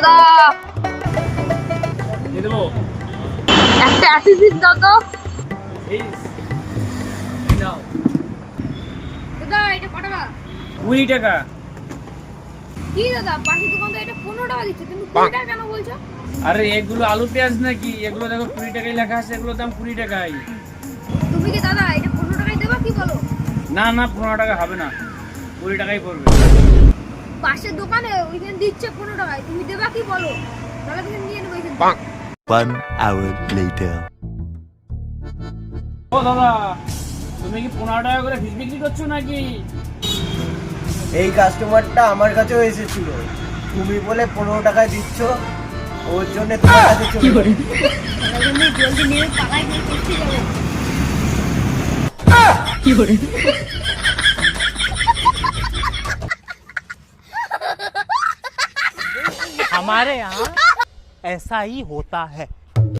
দাদা দিয়ে দেবো। একটা অ্যাসিড দাও তো। এই নাও দাদা এটা কত টাকা? 20 টাকা। কি দাদা পাশের দোকান তো এটা 15 টাকা দিচ্ছে, তুমি 20 টাকা কেন বলছো? আরে এগুলো আলু পেঁয়াজ নাকি? এগুলো দেখো 20 টাকাই লেখা আছে, এগুলোর দাম 20 টাকাই। তুমি কি দাদা এটা 15 টাকায় দেবা কি বলো? না না, 15 টাকা হবে না, 20 টাকাই পড়বে। পাশের দোকানে ওইখানে দিচ্ছে 15 টাকায়, তুমি দেবা কি বলো? তাহলে তুমি নিয়ে নেবো এখান থেকে। 1 hour later. ও দাদা, তুমি কি 15 টাকা করে ফিস বিক্রি করছো নাকি? এই কাস্টমারটা আমার কাছেও এসেছিল, তুমি বলে 15 টাকায় দিচ্ছ, ওর জন্য তোমার কাছে চলে গেল। তাহলে তুমি জলদি নিয়ে টাকায় নিয়ে করতে যাবে। हमारे यहाँ ऐसा ही होता है।